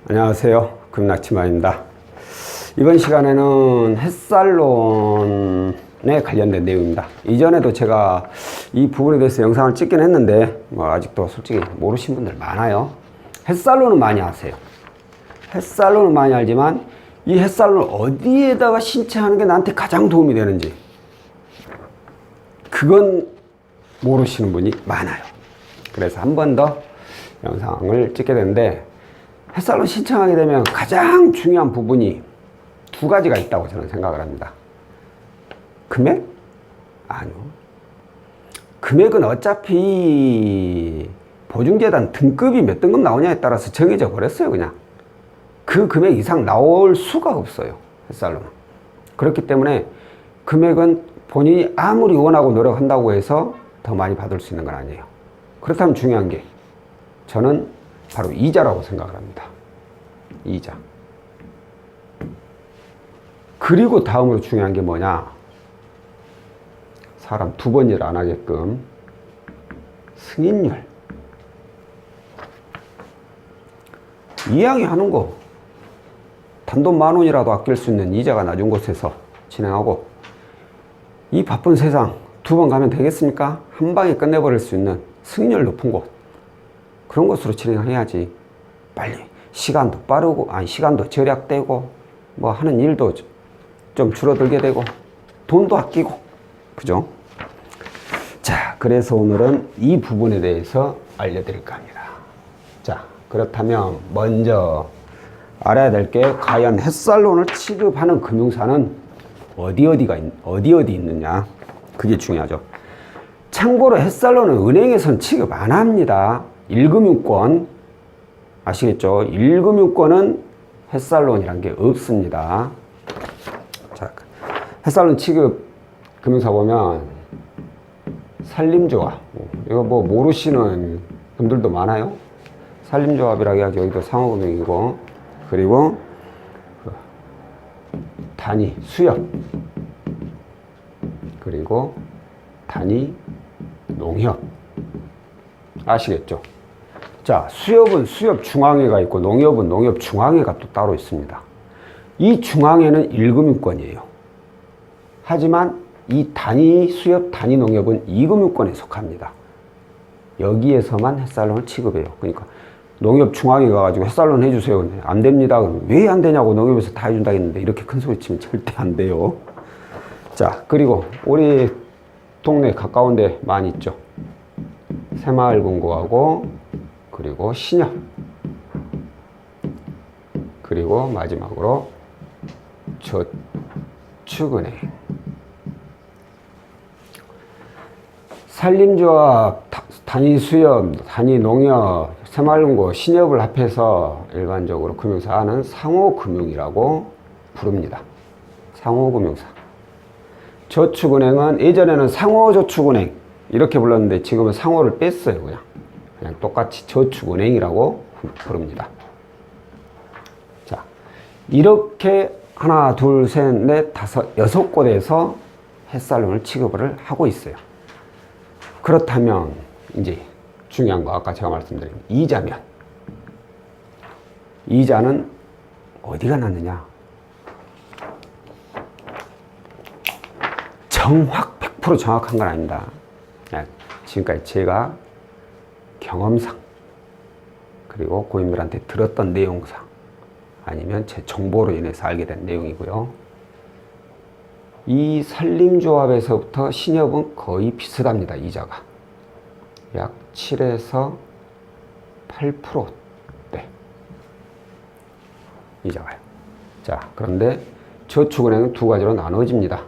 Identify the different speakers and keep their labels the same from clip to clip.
Speaker 1: 안녕하세요. 금낙치마입니다. 이번 시간에는 햇살론에 관련된 내용입니다. 이전에도 제가 이 부분에 대해서 영상을 찍긴 했는데 아직도 솔직히 모르신 분들 많아요. 햇살론은 많이 아세요. 햇살론은 많이 알지만 이 햇살론을 어디에다가 신청하는 게 나한테 가장 도움이 되는지 그건 모르시는 분이 많아요. 그래서 한 번 더 영상을 찍게 되는데, 햇살론 신청하게 되면 가장 중요한 부분이 두 가지가 있다고 저는 생각을 합니다. 금액? 아니요. 금액은 어차피 보증재단 등급이 몇 등급 나오냐에 따라서 정해져 버렸어요. 그냥 그 금액 이상 나올 수가 없어요, 햇살론은. 그렇기 때문에 금액은 본인이 아무리 원하고 노력한다고 해서 더 많이 받을 수 있는 건 아니에요. 그렇다면 중요한 게 저는 바로 이자라고 생각을 합니다. 이자. 그리고 다음으로 중요한 게 뭐냐? 사람 두 번 일 안 하게끔 승인율. 이왕이 하는 거 단돈 10,000원이라도 아낄 수 있는 이자가 낮은 곳에서 진행하고, 이 바쁜 세상 두 번 가면 되겠습니까? 한 방에 끝내버릴 수 있는 승인율 높은 곳, 그런 것으로 진행해야지. 빨리 시간도 빠르고, 시간도 절약되고, 뭐 하는 일도 좀 줄어들게 되고, 돈도 아끼고, 그죠? 자, 그래서 오늘은 이 부분에 대해서 알려드릴까 합니다. 자, 그렇다면 먼저 알아야 될 게, 과연 햇살론을 취급하는 금융사는 어디 있느냐, 그게 중요하죠. 참고로 햇살론은 은행에서는 취급 안 합니다. 1금융권 아시겠죠? 1금융권은 햇살론이란 게 없습니다. 자, 햇살론 취급 금융사 보면 산림조합, 이거 뭐 모르시는 분들도 많아요. 산림조합이라고 해야지. 여기도 상호금융이고, 그리고 단위 수협, 그리고 단위 농협 아시겠죠? 자, 수협은 수협 중앙회가 있고 농협은 농협 중앙회가 또 따로 있습니다. 이 중앙회는 1금융권이에요. 하지만 이 단위 수협, 단위 농협은 2금융권에 속합니다. 여기에서만 햇살론을 취급해요. 그러니까 농협 중앙회 가가지고 햇살론 해주세요. 안 됩니다. 그러면 왜 안 되냐고, 농협에서 다 해준다 했는데 이렇게 큰 소리 치면 절대 안 돼요. 자, 그리고 우리 동네 가까운 데 많이 있죠. 새마을금고하고, 그리고 신협, 그리고 마지막으로 저축은행. 산림조합, 단위수협, 단위농협, 새마을금고, 신협을 합해서 일반적으로 금융사는 상호금융이라고 부릅니다. 상호금융사. 저축은행은 예전에는 상호저축은행 이렇게 불렀는데 지금은 상호를 뺐어요. 그냥 똑같이 저축은행이라고 부릅니다. 자, 이렇게 하나, 둘, 셋, 넷, 다섯, 6곳에서 햇살론을 취급을 하고 있어요. 그렇다면 이제 중요한 거, 아까 제가 말씀드린 이자면, 이자는 어디가 낫느냐? 정확 100% 정확한 건 아닙니다. 지금까지 제가 경험상, 그리고 고객님들한테 들었던 내용상, 아니면 제 정보로 인해서 알게 된 내용이고요. 이 산림조합에서부터 신협은 거의 비슷합니다. 이자가 약 7에서 8%대 이자가요. 자, 그런데 저축은행은 두 가지로 나눠집니다.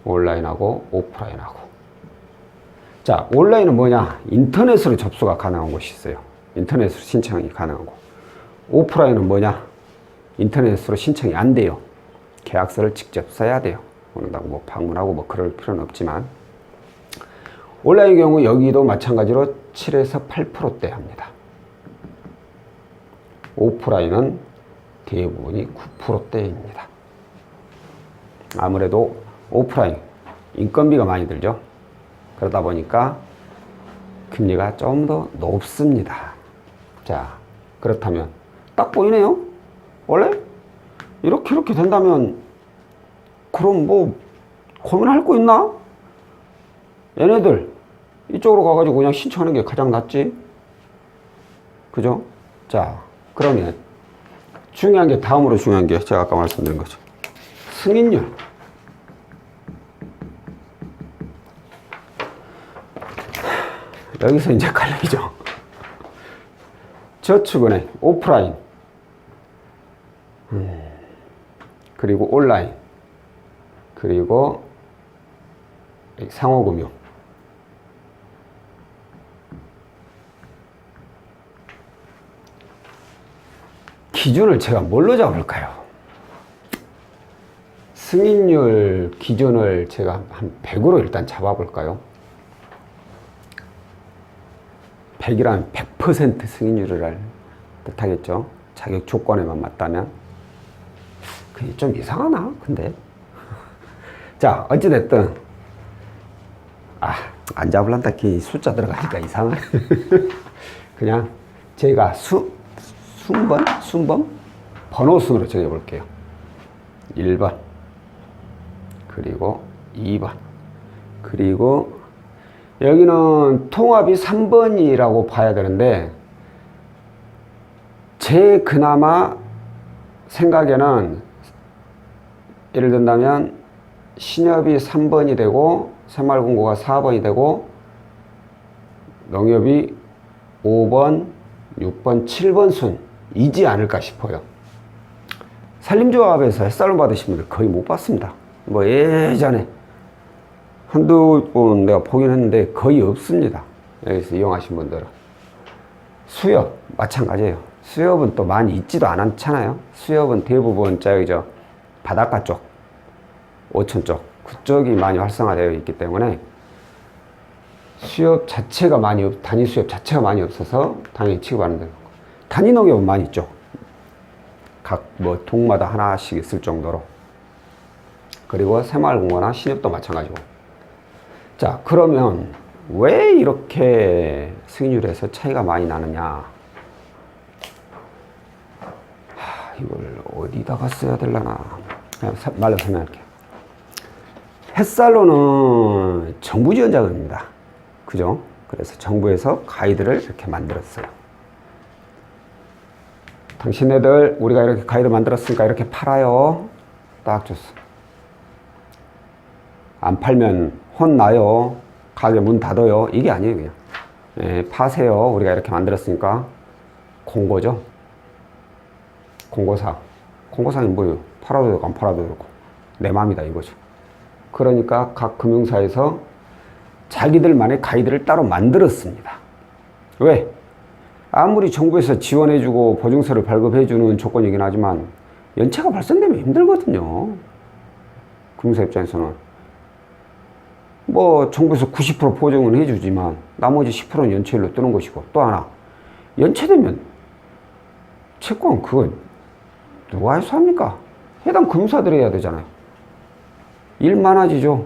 Speaker 1: 온라인하고 오프라인하고. 자, 온라인은 뭐냐? 인터넷으로 접수가 가능한 곳이 있어요. 인터넷으로 신청이 가능하고. 오프라인은 뭐냐? 인터넷으로 신청이 안 돼요. 계약서를 직접 써야 돼요. 뭐 방문하고 뭐 그럴 필요는 없지만, 온라인 경우 여기도 마찬가지로 7에서 8%대 합니다. 오프라인은 대부분이 9%대입니다. 아무래도 오프라인 인건비가 많이 들죠. 그러다 보니까 금리가 좀 더 높습니다. 자, 그렇다면 딱 보이네요. 원래 이렇게 된다면 그럼 뭐 고민할 거 있나? 얘네들 이쪽으로 가가지고 그냥 신청하는 게 가장 낫지. 그죠? 자, 그러면 중요한 게, 다음으로 중요한 게 제가 아까 말씀드린 거죠. 승인율. 여기서 이제 갈리죠. 저축은행, 오프라인, 그리고 온라인, 그리고 상호금융. 기준을 제가 뭘로 잡을까요? 승인율 기준을 제가 한 100으로 일단 잡아볼까요? 100이라면 100% 승인율을 뜻하겠죠. 자격 조건에만 맞다면. 그게 좀 이상하나? 근데. 자, 어찌됐든. 안 잡을란다. 숫자 들어가니까 이상하네. 그냥 제가 순번? 번호순으로 정해볼게요. 1번. 그리고 2번. 그리고 여기는 통합이 3번이라고 봐야 되는데, 제 그나마 생각에는 예를 든다면 신협이 3번이 되고 새마을금고가 4번이 되고 농협이 5번, 6번, 7번 순이지 않을까 싶어요. 산림조합에서 햇살론 받으신 분들 거의 못 봤습니다. 뭐 예전에 한두 번 내가 보긴 했는데 거의 없습니다. 여기서 이용하신 분들은. 수협 마찬가지예요. 수협은 또 많이 있지도 않잖아요. 수협은 대부분 저기죠, 바닷가 쪽, 오천 쪽, 그쪽이 많이 활성화되어 있기 때문에 수협 자체가 단위 수협 자체가 많이 없어서 당연히 취급하는 데고, 단위 농협은 많이 있죠. 각 뭐 동마다 하나씩 있을 정도로. 그리고 새마을금고나 신협도 마찬가지고. 자, 그러면 왜 이렇게 승인율에서 차이가 많이 나느냐? 이걸 어디다가 써야 되려나? 그냥 말로 설명할게요. 햇살로는 정부 지원 자금입니다. 그죠? 그래서 정부에서 가이드를 이렇게 만들었어요. 당신네들 우리가 이렇게 가이드 만들었으니까 이렇게 팔아요. 딱 줬어. 안 팔면 혼나요. 가게 문 닫아요. 이게 아니에요. 그냥. 예, 파세요. 우리가 이렇게 만들었으니까. 공고죠. 공고사. 공고사는 뭐예요? 팔아도 되고 안 팔아도 되고 내 맘이다 이거죠. 그러니까 각 금융사에서 자기들만의 가이드를 따로 만들었습니다. 왜? 아무리 정부에서 지원해주고 보증서를 발급해주는 조건이긴 하지만 연체가 발생되면 힘들거든요. 금융사 입장에서는. 뭐 정부에서 90% 보증은 해주지만 나머지 10%는 연체율로 뜨는 것이고, 또 하나 연체되면 채권 그거 누가 해서 합니까? 해당 금융사들이 해야 되잖아요. 일 많아지죠.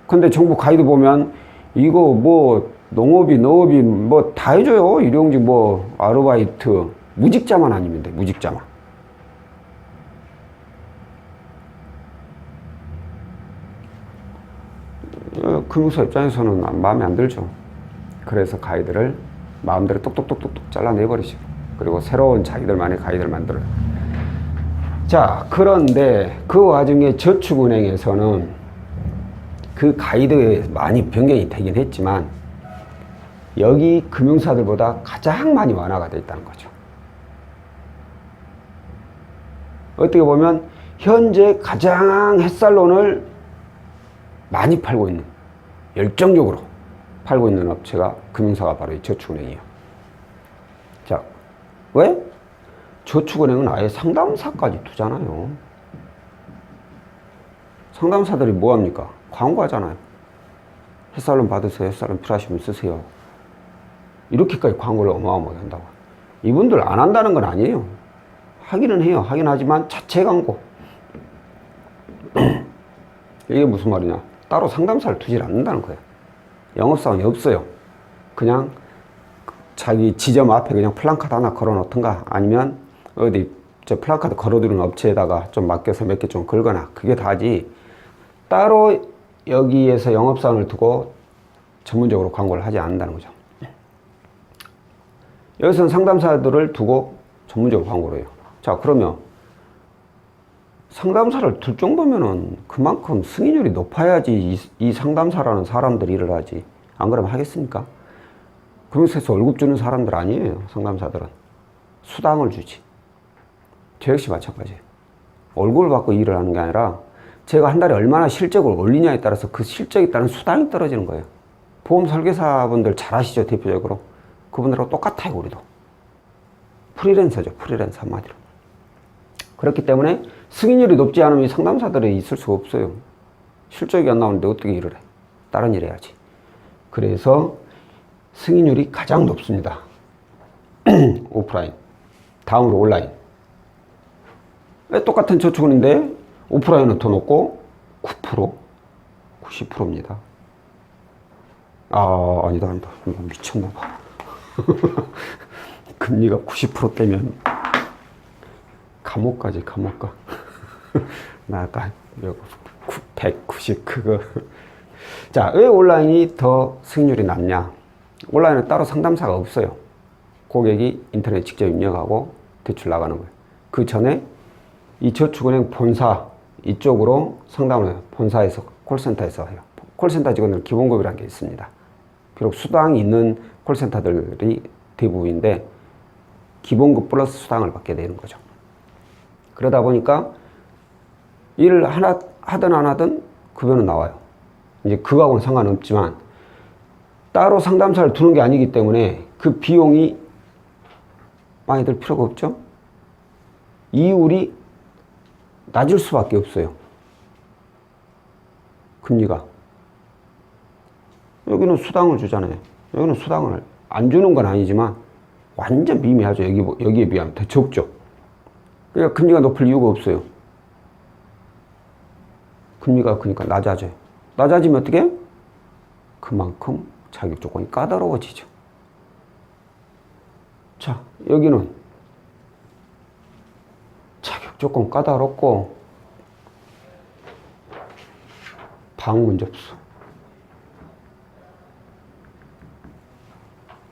Speaker 1: 근데 정부 가이드 보면 이거 뭐 농업이 너업이 뭐 다 해줘요. 일용직 뭐 아르바이트 무직자만 아니면 돼. 무직자만. 금융사 입장에서는 마음에 안 들죠. 그래서 가이드를 마음대로 똑똑똑똑 잘라내버리죠. 그리고 새로운 자기들만의 가이드를 만들어요. 자, 그런데 그 와중에 저축은행에서는 그 가이드에 많이 변경이 되긴 했지만 여기 금융사들보다 가장 많이 완화가 되어 있다는 거죠. 어떻게 보면 현재 가장 햇살론을 많이 팔고 있는, 열정적으로 팔고 있는 업체가 금융사가 바로 이 저축은행이에요. 자, 왜? 저축은행은 아예 상담사까지 두잖아요. 상담사들이 뭐합니까? 광고하잖아요. 햇살론 받으세요. 햇살론 필요하시면 쓰세요. 이렇게까지 광고를 어마어마하게 한다고. 이분들 안 한다는 건 아니에요. 하기는 해요. 하긴 하지만 자체 광고. 이게 무슨 말이냐? 따로 상담사를 두질 않는다는 거예요. 영업사원이 없어요. 그냥 자기 지점 앞에 그냥 플랜카드 하나 걸어 놓던가 아니면 어디 저 플래카드 걸어두는 업체에다가 좀 맡겨서 몇 개 좀 걸거나 그게 다지, 따로 여기에서 영업사원을 두고 전문적으로 광고를 하지 않는다는 거죠. 여기서는 상담사들을 두고 전문적으로 광고를 해요. 자, 그러면 상담사를 둘 정도면은 그만큼 승인율이 높아야지 이 상담사라는 사람들이 일을 하지. 안 그러면 하겠습니까? 금융세에서 월급 주는 사람들 아니에요. 상담사들은 수당을 주지. 저 역시 마찬가지예요. 월급을 받고 일을 하는 게 아니라 제가 한 달에 얼마나 실적을 올리냐에 따라서 그 실적에 따른 수당이 떨어지는 거예요. 보험 설계사분들 잘 아시죠? 대표적으로 그분들하고 똑같아요. 우리도 프리랜서죠. 프리랜서 한마디로. 그렇기 때문에 승인율이 높지 않으면 상담사들이 있을 수가 없어요. 실적이 안 나오는데 어떻게 일을 해? 다른 일 해야지. 그래서 승인율이 가장 높습니다. 오프라인. 다음으로 온라인. 똑같은 저축은인데 오프라인은 더 높고 9%, 90%입니다. 아니다. 미쳤나봐. 금리가 90%대면 감옥 가지, 감옥 가. 나 아까 190 그거. 자, 왜 온라인이 더 승률이 낮냐? 온라인은 따로 상담사가 없어요. 고객이 인터넷 직접 입력하고 대출 나가는 거예요. 그 전에 이 저축은행 본사 이쪽으로 상담을 해요. 본사에서, 콜센터에서 해요. 콜센터 직원들 기본급이라는 게 있습니다. 비록 수당이 있는 콜센터들이 대부분인데 기본급 플러스 수당을 받게 되는 거죠. 그러다 보니까 일을 하든 안 하든 급여는 나와요. 이제 그거하고는 상관없지만 따로 상담사를 두는 게 아니기 때문에 그 비용이 많이 들 필요가 없죠. 이율이 낮을 수밖에 없어요. 금리가. 여기는 수당을 주잖아요. 여기는 수당을 안 주는 건 아니지만 완전 미미하죠. 여기에 비하면 더 적죠. 그러니까 금리가 높을 이유가 없어요. 금리가 그러니까 낮아져요. 낮아지면 어떻게 해요? 그만큼 자격 조건이 까다로워지죠. 자, 여기는 자격 조건 까다롭고 방문 접수.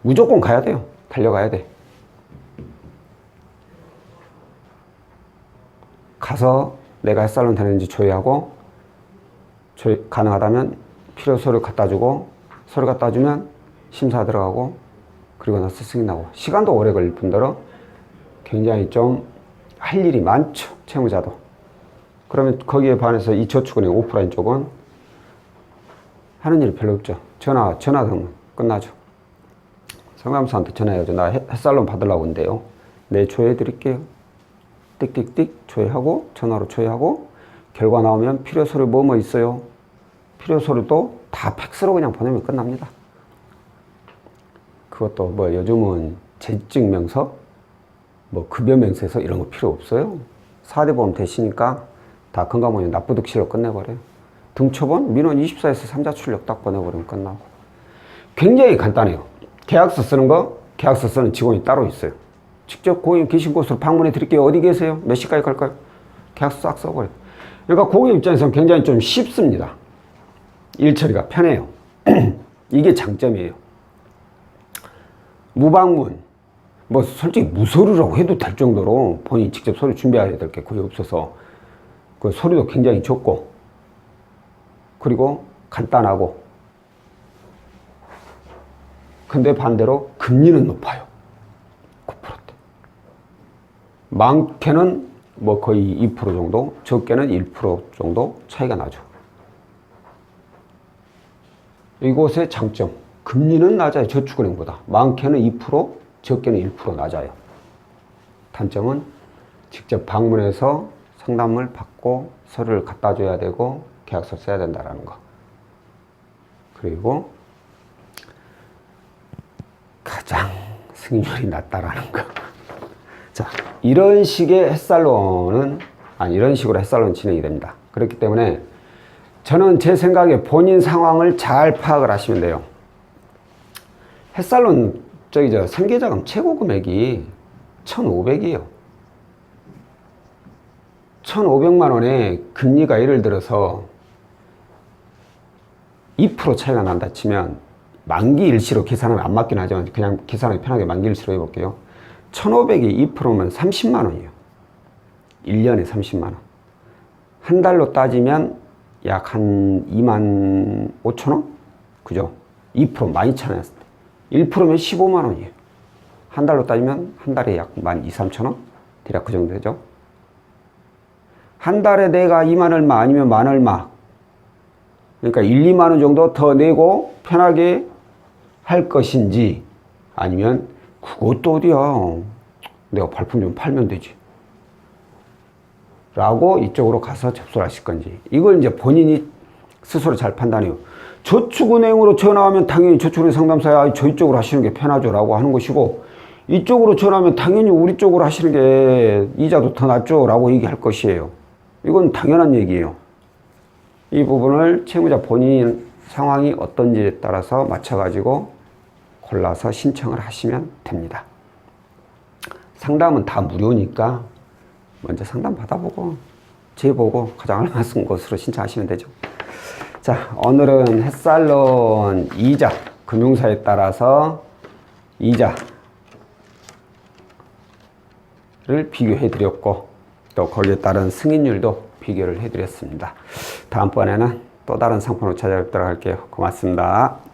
Speaker 1: 무조건 가야 돼요. 달려가야 돼. 가서 내가 햇살론 되는지 조회하고, 가능하다면 필요 서류 갖다 주고, 서류 갖다 주면 심사 들어가고, 그리고 나서 승인하고. 시간도 오래 걸릴 뿐더러 굉장히 좀 할 일이 많죠. 채무자도. 그러면 거기에 반해서 이 저축은행 오프라인 쪽은 하는 일이 별로 없죠. 전화하면 끝나죠. 상담사한테 전화해야죠. 나 햇살론 받으려고 한대요. 네, 조회해 드릴게요. 띡띡띡 조회하고, 전화로 조회하고, 결과 나오면 필요 서류 뭐 있어요? 필요 서류도 다 팩스로 그냥 보내면 끝납니다. 그것도 뭐 요즘은 재직증명서, 뭐 급여명세서 이런 거 필요 없어요. 4대 보험 되시니까 다 건강보험 납부득실로 끝내버려요. 등초본, 민원 24에서 3자 출력 딱 보내버리면 끝나고. 굉장히 간단해요. 계약서 쓰는 거, 계약서 쓰는 직원이 따로 있어요. 직접 고객님 계신 곳으로 방문해 드릴게요. 어디 계세요? 몇 시까지 갈까요? 계약서 싹 써버려요. 그러니까 고객 입장에서는 굉장히 좀 쉽습니다. 일 처리가 편해요. 이게 장점이에요. 무방문, 뭐 솔직히 무서류라고 해도 될 정도로 본인이 직접 서류 준비해야 될 게 거의 없어서 그 서류도 굉장히 적고, 그리고 간단하고, 근데 반대로 금리는 높아요. 9%대. 많게는 뭐 거의 2% 정도, 적게는 1% 정도 차이가 나죠. 이곳의 장점, 금리는 낮아요. 저축은행보다. 많게는 2%, 적게는 1% 낮아요. 단점은 직접 방문해서 상담을 받고 서류를 갖다 줘야 되고 계약서 써야 된다는 거. 그리고 가장 승인율이 낮다라는 거. 자, 이런 식의 햇살론은, 이런 식으로 햇살론 진행이 됩니다. 그렇기 때문에 저는 제 생각에 본인 상황을 잘 파악을 하시면 돼요. 햇살론 생계자금 최고 금액이 1,500이에요. 1,500만 원에 금리가 예를 들어서 2% 차이가 난다 치면 만기 일시로 계산하면 안 맞긴 하죠. 그냥 계산하기 편하게 만기 일시로 해볼게요. 1,500이 2%면 30만 원이에요. 1년에 30만 원. 한 달로 따지면 약 한 2만 5천 원? 그죠? 2% 많이 차이났을 때. 1%면 15만 원이에요. 한 달로 따지면 한 달에 약 1만 2, 3천 원? 대략 그 정도 되죠? 한 달에 내가 2만 얼마 아니면 만 얼마. 그러니까 1, 2만 원 정도 더 내고 편하게 할 것인지 아니면 그것도 어디야. 내가 발품 좀 팔면 되지. 라고 이쪽으로 가서 접수를 하실 건지. 이걸 이제 본인이 스스로 잘 판단해요. 저축은행으로 전화하면 당연히 저축은행 상담사야 저희 쪽으로 하시는 게 편하죠 라고 하는 것이고, 이쪽으로 전화하면 당연히 우리 쪽으로 하시는 게 이자도 더 낫죠 라고 얘기할 것이에요. 이건 당연한 얘기예요. 이 부분을 채무자 본인 상황이 어떤지에 따라서 맞춰가지고 골라서 신청을 하시면 됩니다. 상담은 다 무료니까 먼저 상담 받아보고 재보고 가장 알맞은 곳으로 신청하시면 되죠. 자, 오늘은 햇살론 이자, 금융사에 따라서 이자를 비교해 드렸고 또 거기에 따른 승인율도 비교를 해 드렸습니다. 다음번에는 또 다른 상품으로 찾아뵙도록 할게요. 고맙습니다.